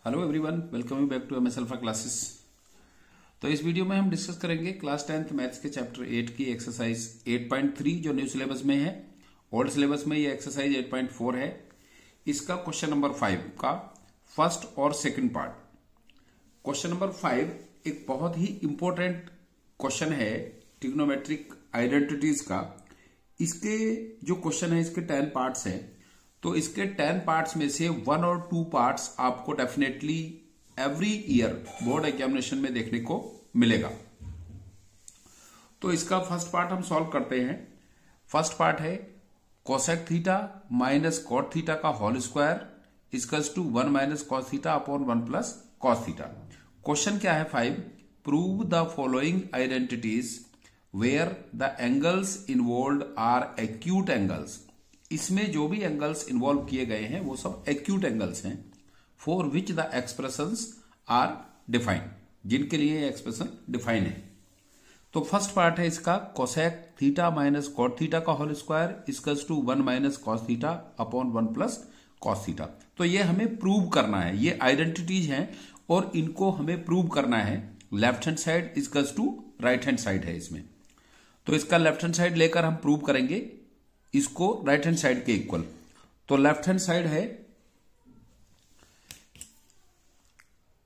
Hello everyone, welcome you back to MS Alpha classes. तो इस video में हम डिस्कस करेंगे क्लास 10th मैथ्स के चैप्टर 8 की एक्सरसाइज 8.3 जो न्यू सिलेबस में है। ओल्ड सिलेबस में ये एक्सरसाइज 8.4 है। इसका क्वेश्चन नंबर 5 का फर्स्ट और सेकंड पार्ट। क्वेश्चन नंबर 5 एक बहुत ही इंपॉर्टेंट क्वेश्चन है ट्रिग्नोमेट्रिक आइडेंटिटीज का। इसके जो क्वेश्चन है इसके 10 पार्ट्स हैं, तो इसके 10 पार्ट्स में से 1 और 2 पार्ट्स आपको definitely every year board examination में देखने को मिलेगा। तो इसका फर्स्ट पार्ट हम सॉल्व करते हैं। फर्स्ट पार्ट है cosec theta minus cot theta का whole square equals to 1 minus cos theta upon 1 plus cos theta. Question क्या है 5, prove the following identities where the angles involved are acute angles. इसमें जो भी angles involve किए गए हैं वो सब एक्यूट एंगल्स हैं। For which the expressions are defined, जिनके लिए ये एक्सप्रेशन डिफाइन है। तो फर्स्ट पार्ट है इसका cosec theta minus cot theta का whole square equals to 1 minus cos theta upon 1 plus cos theta. तो ये हमें प्रूव करना है, ये आइडेंटिटीज हैं और इनको हमें प्रूव करना है। Left hand side equals to right hand side है इसमें, तो इसका लेफ्ट हैंड साइड लेकर हम प्रूव करेंगे इसको राइट हैंड साइड के इक्वल। तो लेफ्ट हैंड साइड है,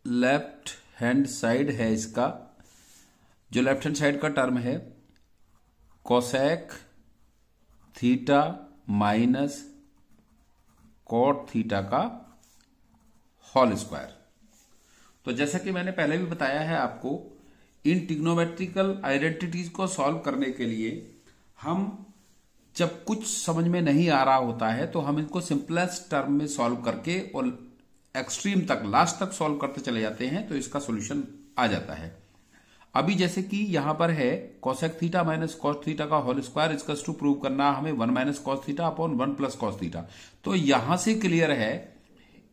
लेफ्ट हैंड साइड है इसका, जो लेफ्ट हैंड साइड का टर्म है cosec theta minus cot theta का होल स्क्वायर। तो जैसा कि मैंने पहले भी बताया है आपको, इन ट्रिग्नोमेट्रिकल आइडेंटिटीज को सॉल्व करने के लिए हम जब कुछ समझ में नहीं आ रहा होता है तो हम इनको सिंपलेस्ट टर्म में सॉल्व करके और एक्सट्रीम तक लास्ट तक सॉल्व करते चले जाते हैं, तो इसका सॉल्यूशन आ जाता है। अभी जैसे कि यहां पर है cosec theta minus cos theta का whole square equals to prove करना हमें 1 minus cos theta upon 1 plus cos theta. तो यहां से क्लियर है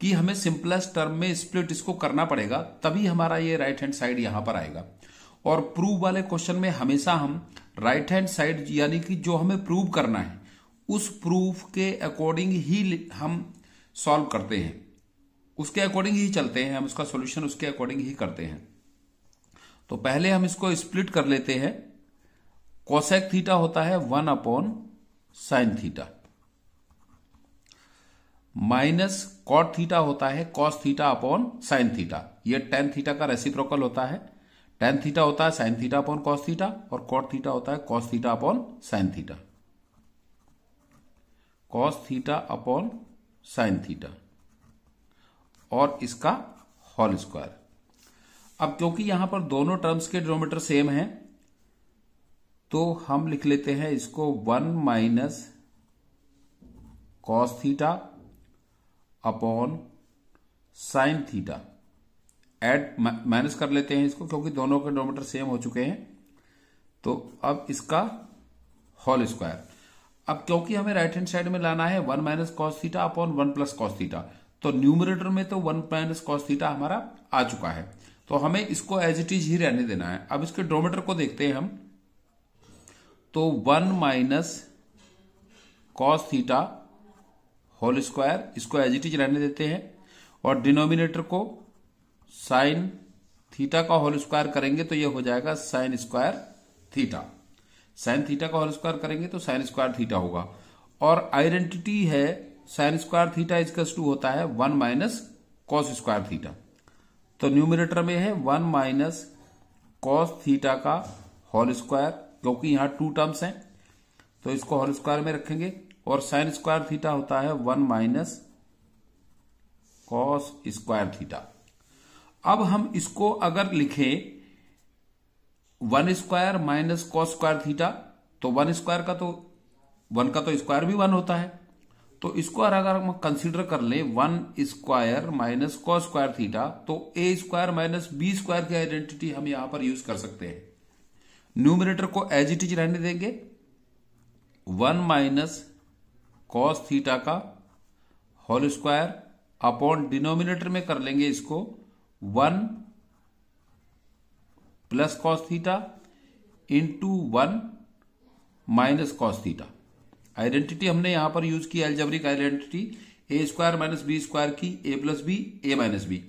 कि हमें सिंपलेस्ट टर्म में स्प्लिट इसको करना पड़ेगा, तभी हमारा ये राइट हैंड साइड यहां पर आएगा। और प्रूव वाले क्वेश्चन में हमेशा हम राइट हैंड साइड यानी कि जो हमें प्रूव करना है उस प्रूफ के अकॉर्डिंग ही हम सॉल्व करते हैं, उसके अकॉर्डिंग ही चलते हैं, हम उसका सॉल्यूशन उसके अकॉर्डिंग ही करते हैं। तो पहले हम इसको स्प्लिट कर लेते हैं। कोसेक थीटा होता है 1 upon sine theta minus cot theta होता है cos theta upon sine theta. यह टेन थीटा का रेसिप्रोकल होता है। टेन थीटा होता है sine theta upon cos theta और कॉट थीटा होता है cos theta upon sine theta, cos theta upon sine theta और इसका होल स्क्वायर। अब क्योंकि यहां पर दोनों टर्म्स के डिनोमिनेटर सेम है तो हम लिख लेते हैं इसको 1 minus cos theta upon sine theta. Add minus कर लेते हैं इसको क्योंकि दोनों के डिनोमिनेटर सेम हो चुके हैं। तो अब इसका होल स्क्वायर। अब क्योंकि हमें राइट हैंड साइड में लाना है 1 minus cos theta upon 1 plus cos theta, तो न्यूमरेटर में तो 1 माइनस कॉस थीटा हमारा आ चुका है, तो हमें इसको एज इट इज ही रहने देना है। अब इसके डिनोमिनेटर को देखते हैं हम, तो 1 minus cos theta whole square, इसको एज इट इज रहने देते हैं और डिनोमिनेटर को साइन थीटा का होल स्क्वायर करेंगे तो ये हो जाएगा sine square theta. Sine theta का होल स्क्वायर करेंगे तो साइन स्क्वायर थीटा होगा। और आइडेंटिटी है sine square theta equals to होता है 1 माइनस कॉस स्क्वायर थीटा। तो न्यूमरेटर में है 1 माइनस कॉस थीटा का होल स्क्वायर, क्योंकि यहां 2 टर्म्स हैं तो इसको होल स्क्वायर में रखेंगे। और साइन स्क्वायर थीटा होता है 1 माइनस कॉस स्क्वायर थीटा। अब हम इसको अगर लिखें 1 square minus cos square theta, तो 1 स्क्वायर का तो 1 का तो स्क्वायर भी 1 होता है, तो इसको अगर हम कंसीडर कर लें 1 square minus cos square theta, तो ए स्क्वायर माइनस बी स्क्वायर की आइडेंटिटी हम यहां पर यूज कर सकते हैं। न्यूमरेटर को एज इट इज रहने देंगे, 1 माइनस कॉस थीटा का होल स्क्वायर अपॉन डिनोमिनेटर में कर लेंगे इसको 1 plus cos theta into 1 minus cos theta. Identity हमने यहां पर यूज की एल्जेब्रिक आइडेंटिटी ए स्क्वायर माइनस बी स्क्वायर की, ए प्लस बी ए माइनस बी।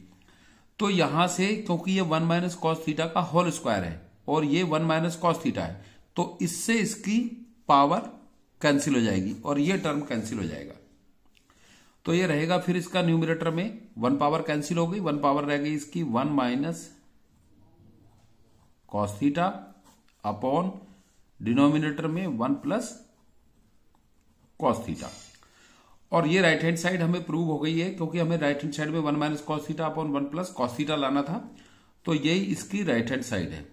तो यहां से क्योंकि ये 1 माइनस कॉस थीटा का होल स्क्वायर है और ये 1 माइनस कॉस थीटा है, तो इससे इसकी पावर कैंसिल हो जाएगी और ये टर्म कैंसिल हो जाएगा। तो ये रहेगा फिर इसका न्यूमरेटर में 1 पावर कैंसिल हो गई, 1 पावर रह गई इसकी 1 minus cos theta upon denominator में 1 प्लस कॉस थीटा। और ये राइट हैंड साइड हमें प्रूव हो गई है क्योंकि हमें राइट हैंड साइड में 1 minus cos theta upon 1 plus cos theta लाना था, तो यही इसकी राइट हैंड साइड है,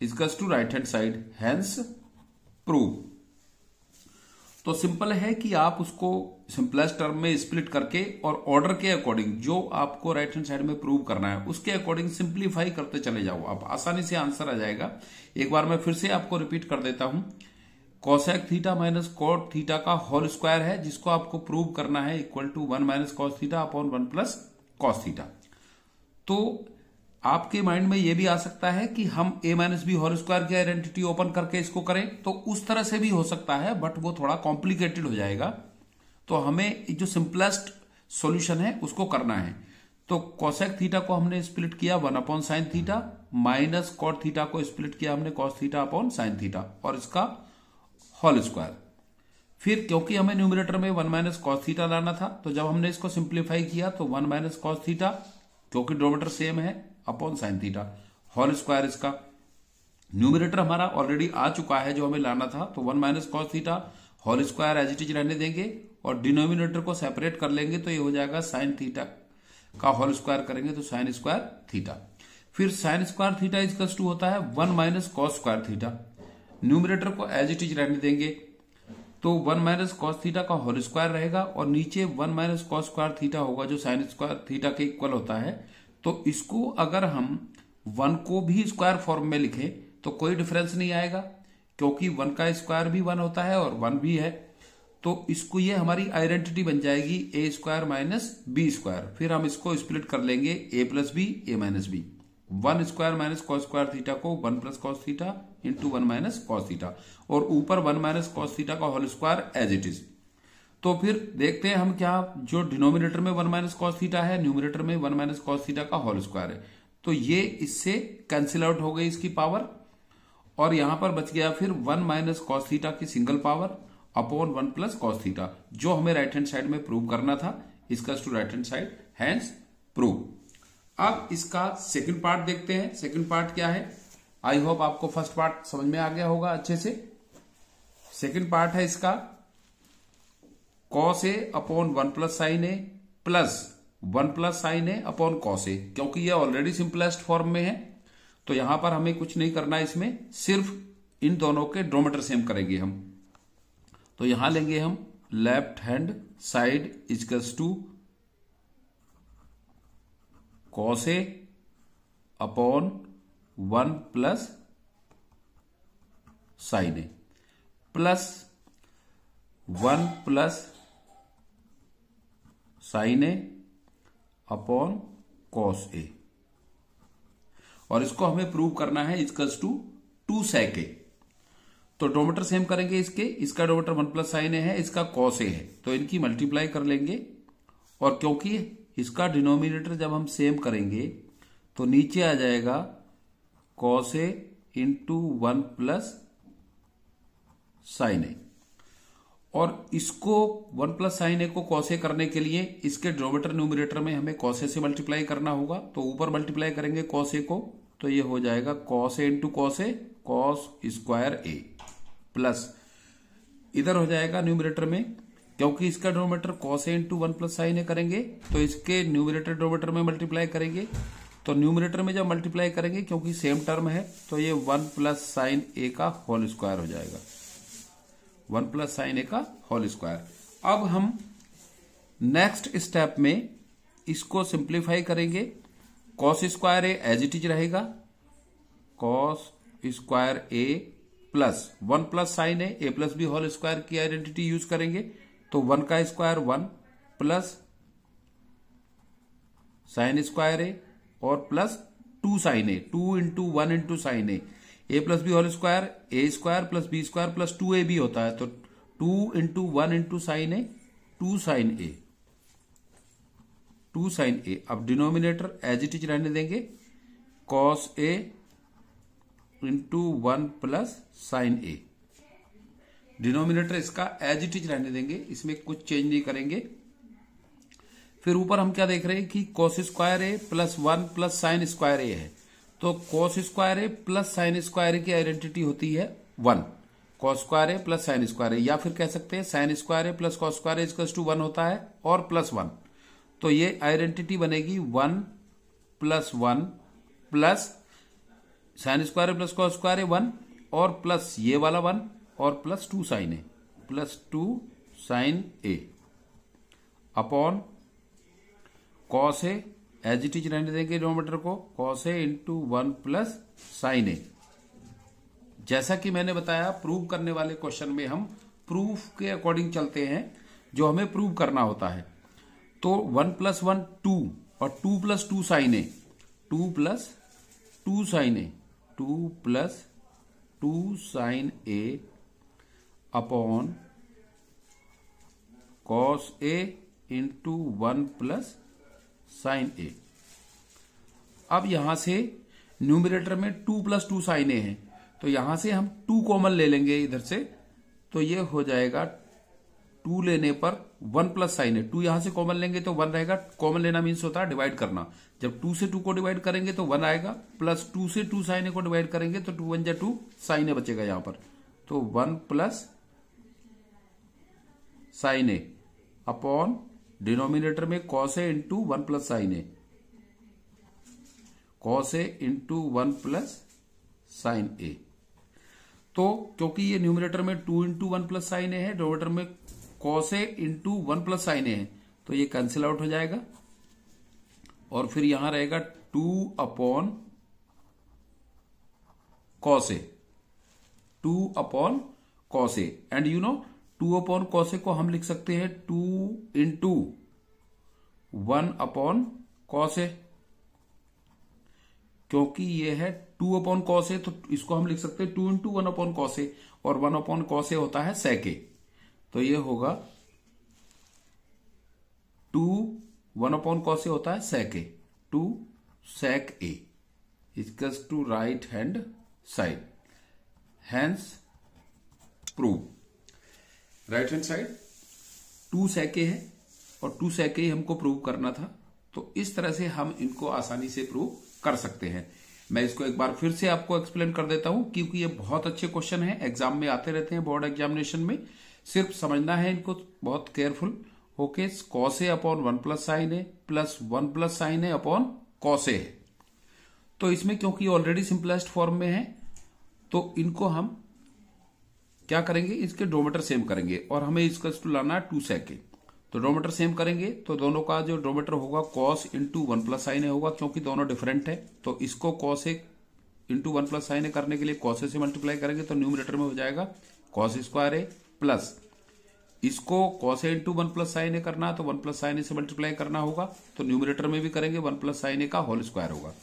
equals to right hand side, hence prove. तो सिंपल है कि आप उसको सिंपलेस्ट टर्म में स्प्लिट करके और ऑर्डर के अकॉर्डिंग जो आपको राइट हैंड साइड में प्रूव करना है उसके अकॉर्डिंग सिंप्लीफाई करते चले जाओ, आप आसानी से आंसर आ जाएगा। एक बार मैं फिर से आपको रिपीट कर देता हूं, cosec theta minus cot theta का होल स्क्वायर है जिसको आपको प्रूव करना है equal to 1 minus cos theta upon 1 plus cos theta. तो आपके माइंड में यह भी आ सकता है कि हम a minus B whole square की आइडेंटिटी ओपन करके इसको करें, तो उस तरह से भी हो सकता है, बट वो थोड़ा कॉम्प्लिकेटेड हो जाएगा। तो हमें जो सिंपलेस्ट सॉल्यूशन है उसको करना है। तो कोसेक थीटा को हमने स्प्लिट किया 1 upon sine theta, minus cot theta को स्प्लिट किया हमने cos theta upon sine theta और इसका होल स्क्वायर। फिर क्योंकि हमें न्यूमरेटर में 1 माइनस कॉस थीटा लाना था, तो जब हमने इसको सिंप्लीफाई किया तो 1 माइनस कॉस थीटा क्योंकि डिनोमिनेटर सेम है upon sine theta, whole square इसका। न्यूमरेटर हमारा ऑलरेडी आ चुका है जो हमें लाना था, तो 1 minus cos theta whole square as it is रहने देंगे और डिनोमिनेटर को सेपरेट कर लेंगे, तो ये हो जाएगा साइन थीटा का होल स्क्वायर करेंगे तो साइन स्क्वायर थीटा। फिर sine square theta equals to होता है 1 minus cos square theta, numerator को एज इट इज रहने देंगे तो 1 माइनस कॉस थीटा का होल स्क्वायर रहेगा और नीचे 1 माइनस कॉस स्क्वायर थीटा होगा जो साइन स्क्वायर थीटा के इक्वल होता है। तो इसको अगर हम 1 को भी स्क्वायर फॉर्म में लिखें तो कोई डिफरेंस नहीं आएगा क्योंकि 1 का स्क्वायर भी 1 होता है और 1 भी है, तो इसको ये हमारी आइडेंटिटी बन जाएगी a square minus B square. फिर हम इसको स्प्लिट कर लेंगे a plus B a minus B, 1 square minus cos square theta को 1 plus cos theta into 1 minus cos theta और ऊपर 1 माइनस कॉस थीटा का whole square as it is. तो फिर देखते हैं हम क्या, जो डिनोमिनेटर में 1 माइनस कॉस थीटा है, न्यूमरेटर में 1 माइनस कॉस थीटा का होल स्क्वायर है, तो ये इससे कैंसिल आउट हो गई इसकी पावर और यहां पर बच गया फिर 1 माइनस कॉस थीटा की single power upon 1 plus cos theta, जो हमें राइट हैंड साइड में प्रूव करना था, इसका to right hand side, hence prove. अब इसका सेकंड पार्ट देखते हैं। सेकंड पार्ट क्या है, आई होप आपको फर्स्ट पार्ट समझ में आ गया होगा अच्छे से। सेकंड पार्ट है इसका cos A upon 1 plus sine A plus 1 plus sine A upon cos ए। क्योंकि ये ऑलरेडी सिंपलेस्ट फॉर्म में है तो यहां पर हमें कुछ नहीं करना है, इसमें सिर्फ इन दोनों के डिनोमिनेटर सेम करेंगे हम। तो यहां लेंगे हम left hand side equals to cos A upon 1 plus sine A plus 1 plus sine A upon cos A, और इसको हमें प्रूव करना है इक्वल्स टू 2 सेक ए। तो डिनोमिनेटर सेम करेंगे इसके, इसका डिनोमिनेटर 1 प्लस साइन ए है, इसका कॉस ए है, तो इनकी मल्टीप्लाई कर लेंगे और क्योंकि इसका डिनोमिनेटर जब हम सेम करेंगे तो नीचे आ जाएगा cos A into 1 plus sine A, और इसको 1 प्लस साइन ए को कॉस ए करने के लिए इसके डिनोमिनेटर न्यूमरेटर में हमें कॉस ए से मल्टीप्लाई करना होगा। तो ऊपर मल्टीप्लाई करेंगे कॉस ए को, तो ये हो जाएगा cos A into cos A, cos square A, plus इधर हो जाएगा न्यूमरेटर में, क्योंकि इसका denominator cos A into 1 plus sine ए करेंगे तो इसके न्यूमरेटर डिनोमिनेटर में मल्टीप्लाई करेंगे। तो न्यूमरेटर में जब मल्टीप्लाई करेंगे क्योंकि सेम टर्म है तो ये 1 प्लस साइन ए का होल स्क्वायर हो जाएगा, 1 प्लस साइन ए का होल स्क्वायर। अब हम नेक्स्ट स्टेप में इसको सिंप्लीफाई करेंगे, cos square A as it is रहेगा, cos square A plus 1 plus sine A plus B whole square की आइडेंटिटी यूज करेंगे, तो 1 का square 1 plus sine square A और plus 2 sine A, 2 into 1 into sine A plus B whole square, A square plus B square plus 2 A B होता है, तो 2 into 1 into sine A, 2 sine A 2 sine ए। अब denominator as it is रहने देंगे, cos A into 1 plus sine A. Denominator इसका as it is रहने देंगे, इसमें कुछ चेंज नहीं करेंगे। फिर ऊपर हम क्या देख रहे हैं कि cos square A plus 1 plus sine square A है, तो cos square A plus sine square A की आइडेंटिटी होती है 1। Cos square A plus sine square A, या फिर कह सकते हैं sine square A plus cos square A equals to 1 होता है और प्लस 1, तो ये आइडेंटिटी बनेगी 1 plus 1 plus sine square A plus cos square A 1 और प्लस ये वाला 1 और plus 2 sine A, plus 2 sine A upon cos A as it is रहने देंगे डिनोमिनेटर को, cos A into 1 plus sine A. जैसा कि मैंने बताया प्रूव करने वाले क्वेश्चन में हम प्रूफ के अकॉर्डिंग चलते हैं, जो हमें प्रूव करना होता है। तो 1 प्लस 1 2 और 2 plus 2 sine A, 2 plus 2 sine A, 2 plus 2 sine A upon cos A into 1 plus sine ए। अब यहां से न्यूमरेटर में 2 प्लस 2 साइन ए है, तो यहां से हम 2 कॉमन ले लेंगे इधर से, तो ये हो जाएगा 2 लेने पर 1 प्लस साइन ए। 2 यहां से कॉमन लेंगे तो 1 रहेगा। कॉमन लेना मीन्स होता है डिवाइड करना। जब 2 से 2 को डिवाइड करेंगे तो 1 आएगा, प्लस 2 से 2 साइन ए को डिवाइड करेंगे तो 2 1 जा 2 साइन ए बचेगा यहां पर, तो 1 plus sine A upon denominator में cos A into 1 plus sine A, cos A into 1 plus sine A. तो क्योंकि ये न्यूमरेटर में 2 इंटू 1 प्लस साइन ए है, डिनोमिनेटर में cos A into 1 plus sine ए है, तो ये कैंसिल आउट हो जाएगा और फिर यहां रहेगा 2 upon cos A, 2 upon cos A. And you know 2 upon cos A को हम लिख सकते हैं 2 इंटू 1 अपॉन कॉस ए, क्योंकि ये है 2 अपॉन कॉस ए, तो इसको हम लिख सकते हैं 2 इंटू 1 अपॉन कॉस ए, और 1 अपॉन कॉस ए होता है सेक ए, तो ये होगा 2 1 अपॉन कॉस ए होता है sec A, 2 sec A equals to right hand side, hence prove. Right hand side 2 sec a है और 2 sec a हमको प्रूव करना था, तो इस तरह से हम इनको आसानी से प्रूव कर सकते हैं। मैं इसको एक बार फिर से आपको एक्सप्लेन कर देता हूं, क्योंकि ये बहुत अच्छे क्वेश्चन हैं, एग्जाम में आते रहते हैं, बोर्ड एग्जामिनेशन में। सिर्फ समझना है इनको बहुत केयरफुल होके। Cos A upon 1 plus sine A plus 1 plus sine A upon cos ए है, तो इसमें क्योंकि ऑलरेडी सिंपलेस्ट फॉर्म में है, तो इनको हम क्या करेंगे, इसके डोमीटर सेम करेंगे और हमें इसका लाना है 2 sec a। तो डोमीटर सेम करेंगे तो दोनों का जो डोमीटर होगा कॉस इंटू 1 प्लस साइन ए होगा, क्योंकि दोनों डिफरेंट है। तो इसको cos A into 1 plus sine ए करने के लिए कॉस ए से मल्टीप्लाई करेंगे, तो न्यूमरेटर में हो जाएगा कॉस स्क्वायर ए, प्लस इसको cos A into 1 plus sine ए करना, तो 1 प्लस साइन ए से मल्टीप्लाई करना होगा, तो न्यूमरेटर में भी करेंगे 1 प्लस साइन ए का होल स्क्वायर होगा।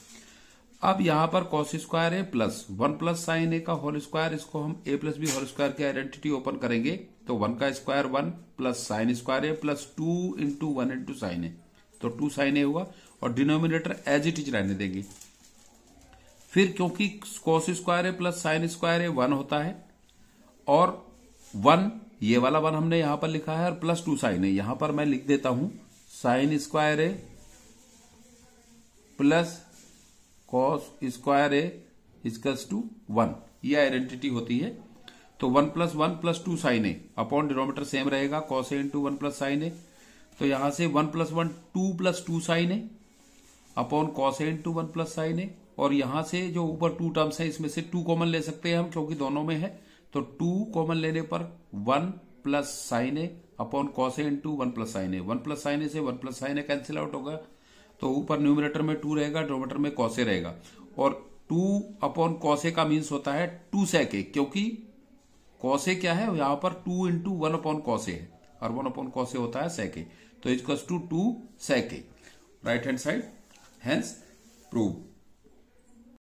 अब यहां पर cos square A plus 1 plus sine ए का होल स्क्वायर, इसको हम ए प्लस बी होल स्क्वायर की आइडेंटिटी ओपन करेंगे, तो 1 का square 1 plus sine square A plus 2 into 1 into sine A, तो 2 साइन ए हुआ और डिनोमिनेटर एज इट इज रहने देंगे। फिर क्योंकि cos square A plus sine square A 1 होता है और 1 ये वाला 1 हमने यहां पर लिखा है और प्लस 2 साइन ए, यहां पर मैं लिख देता हूं sine square A plus cos square A equals to 1, ये आइडेंटिटी होती है। तो 1 plus 1 plus 2 sine A upon denominator same रहेगा cos A into 1 plus sine A, तो यहां से 1 plus 1 2 plus 2 sine A upon cos A into 1 plus sine A, और यहां से जो ऊपर 2 टर्म्स है इसमें से 2 कॉमन ले सकते हैं हम, क्योंकि दोनों में है, तो 2 कॉमन लेने पर 1 plus sine A upon cos A into 1 plus sine A. 1 plus sine ए से 1 प्लस साइन ए कैंसिल आउट होगा, तो ऊपर न्यूमरेटर में 2 रहेगा, डिनोमिनेटर में कॉस ए रहेगा, और 2 अपॉन कॉस ए का मीन्स होता है 2 sec a, क्योंकि कॉस ए क्या है यहां पर 2 इंटू 1 अपॉन कॉस ए है और 1 अपॉन कॉस ए होता है sec a, तो equals to 2 sec a। Right hand side hence prove.